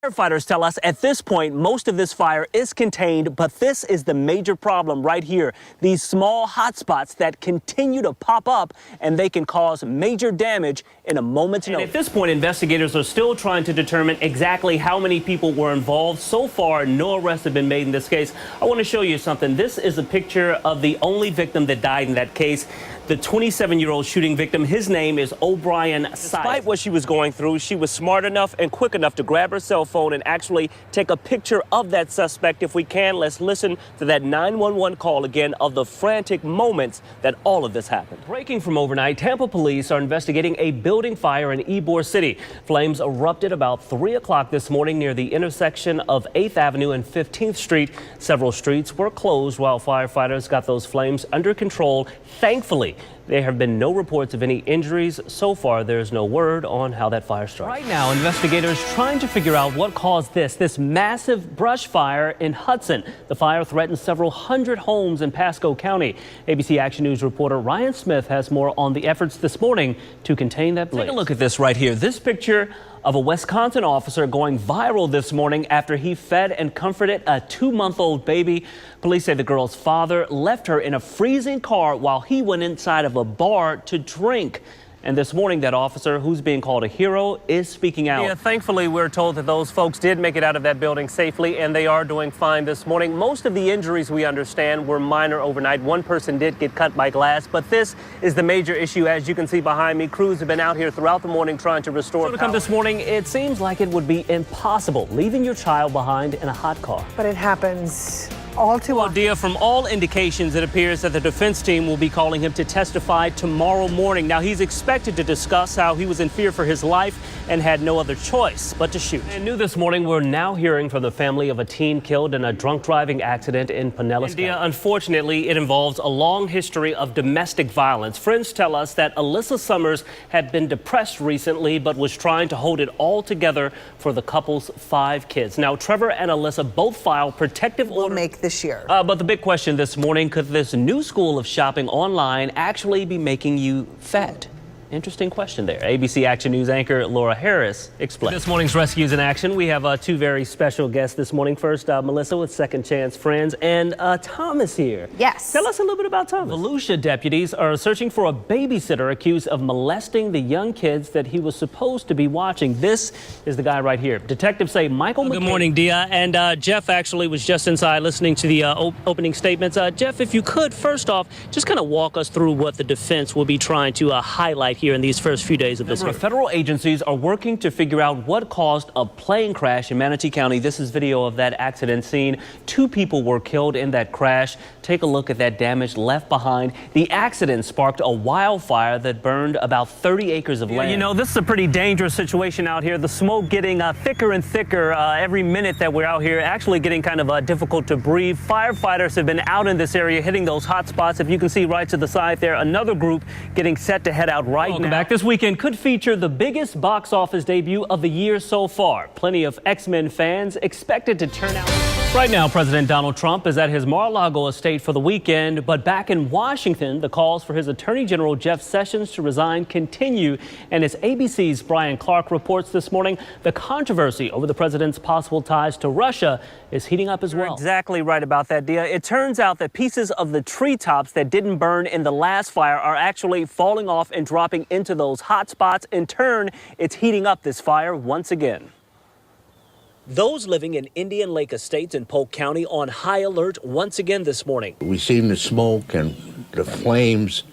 Firefighters tell us at this point, most of this fire is contained, but this is the major problem right here. These small hotspots that continue to pop up, and they can cause major damage in a moment's notice. At this point, investigators are still trying to determine exactly how many people were involved. So far, no arrests have been made in this case. I want to show you something. This is a picture of the only victim that died in that case. The 27-year-old shooting victim, his name is O'Brien. Despite what she was going through, she was smart enough and quick enough to grab her cell phone and actually take a picture of that suspect. If we can, let's listen to that 911 call again of the frantic moments that all of this happened. Breaking from overnight, Tampa police are investigating a building fire in Ybor City. Flames erupted about 3 o'clock this morning near the intersection of 8th Avenue and 15th Street. Several streets were closed while firefighters got those flames under control. Thankfully, there have been no reports of any injuries. So far, there's no word on how that fire started. Right now, investigators trying to figure out what caused this massive brush fire in Hudson. The fire threatened several hundred homes in Pasco County. ABC Action News reporter Ryan Smith has more on the efforts this morning to contain that blaze. Take a look at this right here. This picture of a Wisconsin officer going viral this morning after he fed and comforted a 2-month-old baby. Police say the girl's father left her in a freezing car while he went inside of a bar to drink. And this morning, that officer, who's being called a hero, is speaking out. Yeah, thankfully, we're told that those folks did make it out of that building safely, and they are doing fine this morning. Most of the injuries, we understand, were minor overnight. One person did get cut by glass, but this is the major issue. As you can see behind me, crews have been out here throughout the morning trying to restore power. So to come this morning, it seems like it would be impossible leaving your child behind in a hot car. But it happens all too often. Dia, from all indications, it appears that the defense team will be calling him to testify tomorrow morning. Now, he's expected to discuss how he was in fear for his life and had no other choice but to shoot. And new this morning, we're now hearing from the family of a teen killed in a drunk driving accident in Pinellas County. Unfortunately, it involves a long history of domestic violence. Friends tell us that Alyssa Summers had been depressed recently, but was trying to hold it all together for the couple's 5 kids. Now, Trevor and Alyssa both filed protective orders this year. But the big question this morning, could this new school of shopping online actually be making you fat? Interesting question there. ABC Action News anchor Laura Harris explains. This morning's Rescues in Action, we have 2 very special guests this morning. First, Melissa with Second Chance Friends, and Thomas here. Yes. Tell us a little bit about Thomas. Volusia deputies are searching for a babysitter accused of molesting the young kids that he was supposed to be watching. This is the guy right here. Detectives say Michael McCain. Good morning, Dia. And Jeff actually was just inside listening to the opening statements. Jeff, if you could, first off, just kind of walk us through what the defense will be trying to highlight here in these first few days of this year. Federal agencies are working to figure out what caused a plane crash in Manatee County. This is video of that accident scene. 2 people were killed in that crash. Take a look at that damage left behind. The accident sparked a wildfire that burned about 30 acres of land. You know, this is a pretty dangerous situation out here. The smoke getting thicker and thicker every minute that we're out here, actually getting kind of difficult to breathe. Firefighters have been out in this area hitting those hot spots. If you can see right to the side there, another group getting set to head out right now. Back this weekend could feature the biggest box office debut of the year so far. Plenty of X-Men fans expected to turn out. Right now, President Donald Trump is at his Mar-a-Lago estate for the weekend, but back in Washington, the calls for his Attorney General Jeff Sessions to resign continue. And as ABC's Brian Clark reports this morning, the controversy over the president's possible ties to Russia is heating up as well. You're exactly right about that, Dia. It turns out that pieces of the treetops that didn't burn in the last fire are actually falling off and dropping into those hot spots. In turn, it's heating up this fire once again. Those living in Indian Lake Estates in Polk County on high alert once again this morning. We seen the smoke and the flames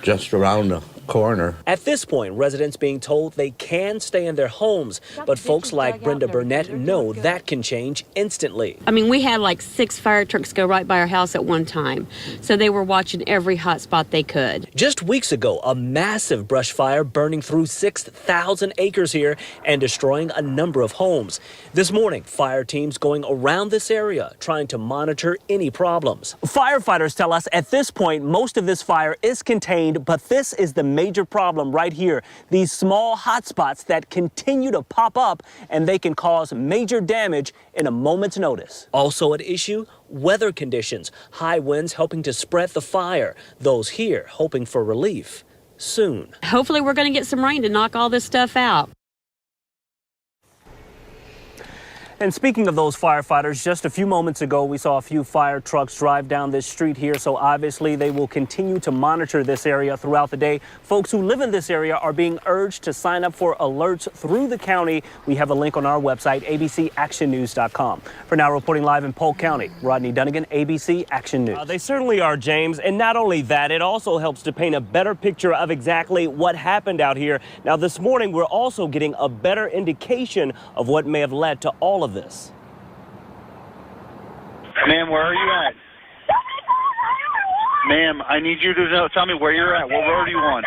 just around the corner. At this point, residents being told they can stay in their homes, but folks like Brenda Burnett know that can change instantly. I mean, we had like 6 fire trucks go right by our house at one time, so they were watching every hot spot they could. Just weeks ago, a massive brush fire burning through 6,000 acres here and destroying a number of homes. This morning, fire teams going around this area trying to monitor any problems. Firefighters tell us at this point, most of this fire is contained, but this is the major problem right here. These small hotspots that continue to pop up, and they can cause major damage in a moment's notice. Also at issue, weather conditions. High winds helping to spread the fire. Those here hoping for relief soon. Hopefully we're going to get some rain to knock all this stuff out. And speaking of those firefighters, just a few moments ago, we saw a few fire trucks drive down this street here. So obviously they will continue to monitor this area throughout the day. Folks who live in this area are being urged to sign up for alerts through the county. We have a link on our website, abcactionnews.com. For now, reporting live in Polk County, Rodney Dunigan, ABC Action News. They certainly are, James. And not only that, it also helps to paint a better picture of exactly what happened out here. Now, this morning, we're also getting a better indication of what may have led to all of this. Ma'am, where are you at? Ma'am, I need you to tell me where you're at. What road are you on?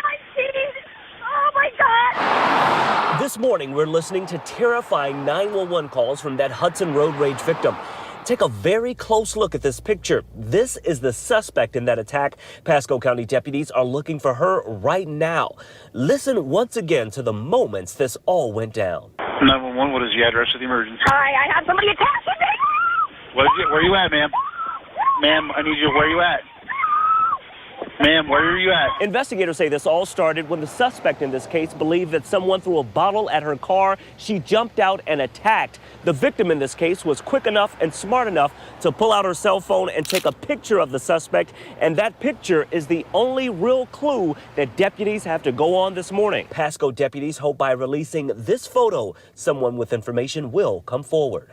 Oh my God! This morning, we're listening to terrifying 911 calls from that Hudson road rage victim. Take a very close look at this picture. This is the suspect in that attack. Pasco County deputies are looking for her right now. Listen once again to the moments this all went down. 911, what is the address of the emergency? Hi, I have somebody attacking me! Where are you at, ma'am? Ma'am, I need you. Where are you at? Ma'am, where are you at? Investigators say this all started when the suspect in this case believed that someone threw a bottle at her car. She jumped out and attacked. The victim in this case was quick enough and smart enough to pull out her cell phone and take a picture of the suspect. And that picture is the only real clue that deputies have to go on this morning. Pasco deputies hope by releasing this photo, someone with information will come forward.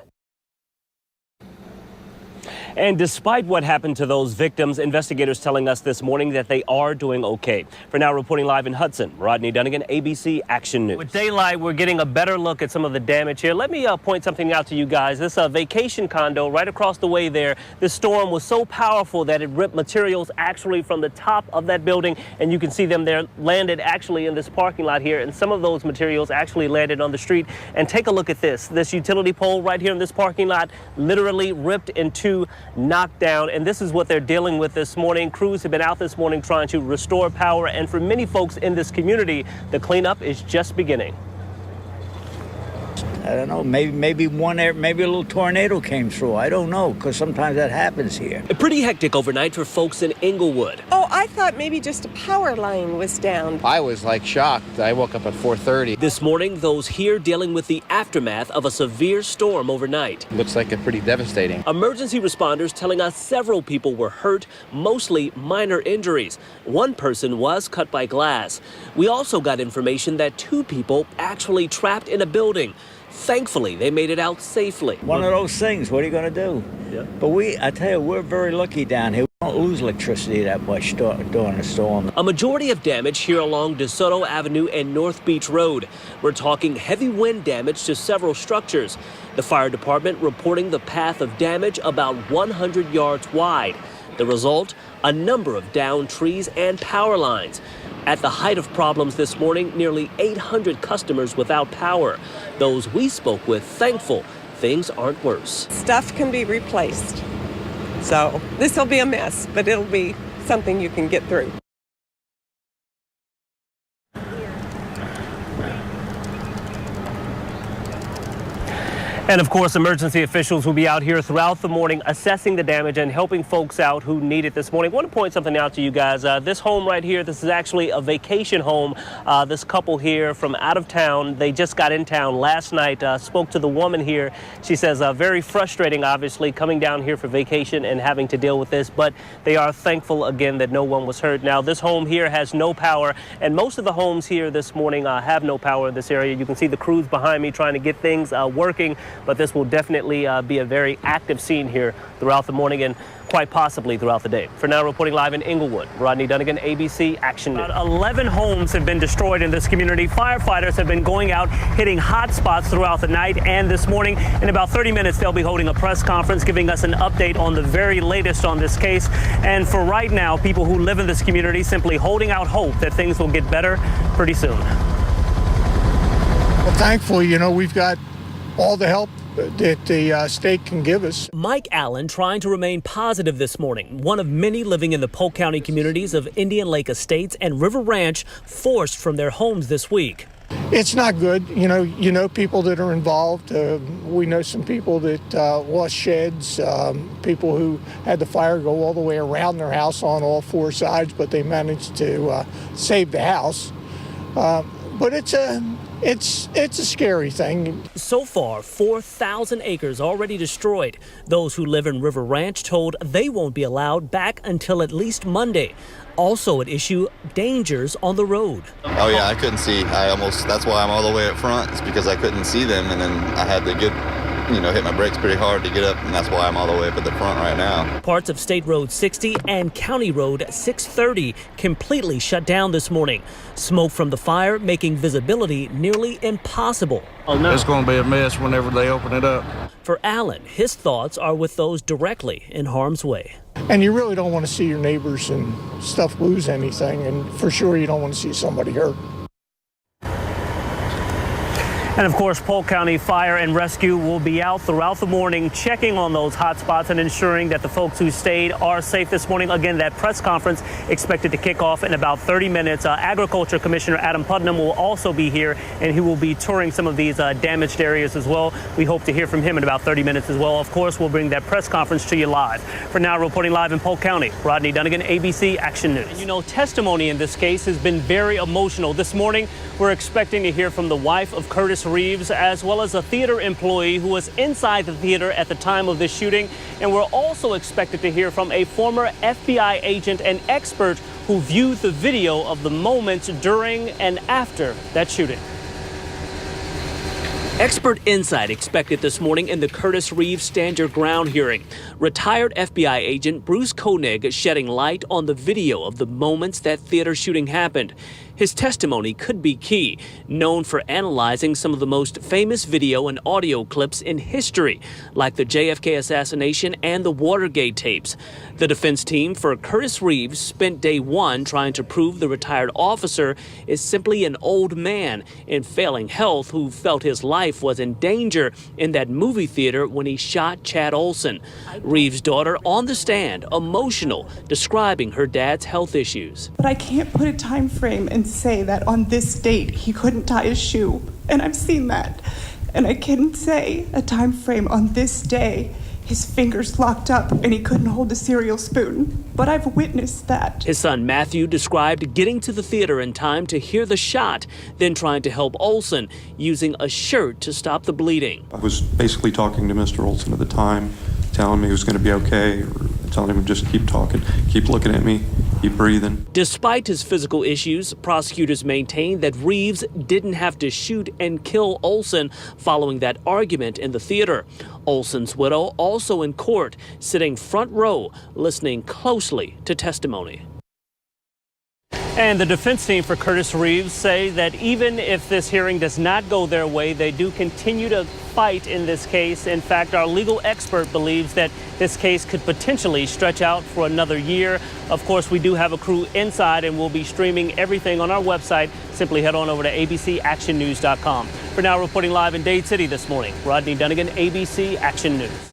And despite what happened to those victims, investigators telling us this morning that they are doing okay. For now, reporting live in Hudson, Rodney Dunigan, ABC Action News. With daylight, we're getting a better look at some of the damage here. Let me point something out to you guys. This vacation condo right across the way there. This storm was so powerful that it ripped materials actually from the top of that building. And you can see them there landed actually in this parking lot here. And some of those materials actually landed on the street. And take a look at this. This utility pole right here in this parking lot literally ripped in two, knocked down, and this is what they're dealing with this morning. Crews have been out this morning trying to restore power, and for many folks in this community, the cleanup is just beginning. I don't know, maybe a little tornado came through. I don't know, because sometimes that happens here. Pretty hectic overnight for folks in Inglewood. Oh, I thought maybe just a power line was down. I was shocked. I woke up at 4:30. This morning, those here dealing with the aftermath of a severe storm overnight. Looks like a pretty devastating. Emergency responders telling us several people were hurt, mostly minor injuries. One person was cut by glass. We also got information that 2 people actually trapped in a building. Thankfully, they made it out safely. One of those things, what are you going to do? Yeah. But I tell you, we're very lucky down here. We don't lose electricity that much during a storm. A majority of damage here along DeSoto Avenue and North Beach Road. We're talking heavy wind damage to several structures. The fire department reporting the path of damage about 100 yards wide. The result, a number of downed trees and power lines. At the height of problems this morning, nearly 800 customers without power. Those we spoke with thankful things aren't worse. Stuff can be replaced. So this will be a mess, but it'll be something you can get through. And of course, emergency officials will be out here throughout the morning assessing the damage and helping folks out who need it this morning. I want to point something out to you guys. This home right here, this is actually a vacation home. This couple here from out of town, they just got in town last night, spoke to the woman here. She says very frustrating, obviously, coming down here for vacation and having to deal with this, but they are thankful again that no one was hurt. Now, this home here has no power, and most of the homes here this morning have no power in this area. You can see the crews behind me trying to get things working. But this will definitely be a very active scene here throughout the morning and quite possibly throughout the day. For now, reporting live in Inglewood, Rodney Dunigan, ABC Action News. About 11 homes have been destroyed in this community. Firefighters have been going out, hitting hot spots throughout the night and this morning. In about 30 minutes, they'll be holding a press conference, giving us an update on the very latest on this case. And for right now, people who live in this community simply holding out hope that things will get better pretty soon. Well, thankfully, we've got all the help that the state can give us. Mike Allen trying to remain positive this morning, one of many living in the Polk County communities of Indian Lake Estates and River Ranch forced from their homes this week. It's not good. You know people that are involved. We know some people that lost sheds, people who had the fire go all the way around their house on all 4 sides, but they managed to save the house. But it's it's a scary thing. So far, 4,000 acres already destroyed. Those who live in River Ranch told they won't be allowed back until at least Monday. Also at issue, dangers on the road. Oh yeah, I couldn't see. That's why I'm all the way up front. It's because I couldn't see them, and then I had to hit my brakes pretty hard to get up, and that's why I'm all the way up at the front right now. Parts of State Road 60 and County Road 630 completely shut down this morning. Smoke from the fire making visibility nearly impossible. Oh, no. It's going to be a mess whenever they open it up. For Alan, his thoughts are with those directly in harm's way. And you really don't want to see your neighbors and stuff lose anything, and for sure you don't want to see somebody hurt. And of course, Polk County Fire and Rescue will be out throughout the morning checking on those hot spots and ensuring that the folks who stayed are safe this morning. Again, that press conference expected to kick off in about 30 minutes. Agriculture Commissioner Adam Putnam will also be here, and he will be touring some of these damaged areas as well. We hope to hear from him in about 30 minutes as well. Of course, we'll bring that press conference to you live. For now, reporting live in Polk County, Rodney Dunigan, ABC Action News. And you know, testimony in this case has been very emotional. This morning, we're expecting to hear from the wife of Curtis Reeves, as well as a theater employee who was inside the theater at the time of this shooting. And we're also expected to hear from a former FBI agent and expert who viewed the video of the moments during and after that shooting. Expert insight expected this morning in the Curtis Reeves Stand Your Ground hearing. Retired FBI agent Bruce Koenig shedding light on the video of the moments that theater shooting happened. His testimony could be key, known for analyzing some of the most famous video and audio clips in history, like the JFK assassination and the Watergate tapes. The defense team for Curtis Reeves spent day one trying to prove the retired officer is simply an old man in failing health who felt his life was in danger in that movie theater when he shot Chad Olson. Reeves' daughter on the stand, emotional, describing her dad's health issues. But I can't put a time frame and say that on this date he couldn't tie his shoe, and I've seen that. And I can say a time frame on this day his fingers locked up and he couldn't hold a cereal spoon. But I've witnessed that. His son Matthew described getting to the theater in time to hear the shot, then trying to help Olson using a shirt to stop the bleeding. I was basically talking to Mr. Olson at the time, telling me he was going to be okay, or telling him to just keep talking, keep looking at me, keep breathing. Despite his physical issues, prosecutors maintain that Reeves didn't have to shoot and kill Olson following that argument in the theater. Olson's widow also in court, sitting front row, listening closely to testimony. And the defense team for Curtis Reeves say that even if this hearing does not go their way, they do continue to fight in this case. In fact, our legal expert believes that this case could potentially stretch out for another year. Of course, we do have a crew inside, and we'll be streaming everything on our website. Simply head on over to abcactionnews.com. For now, reporting live in Dade City this morning, Rodney Dunigan, ABC Action News.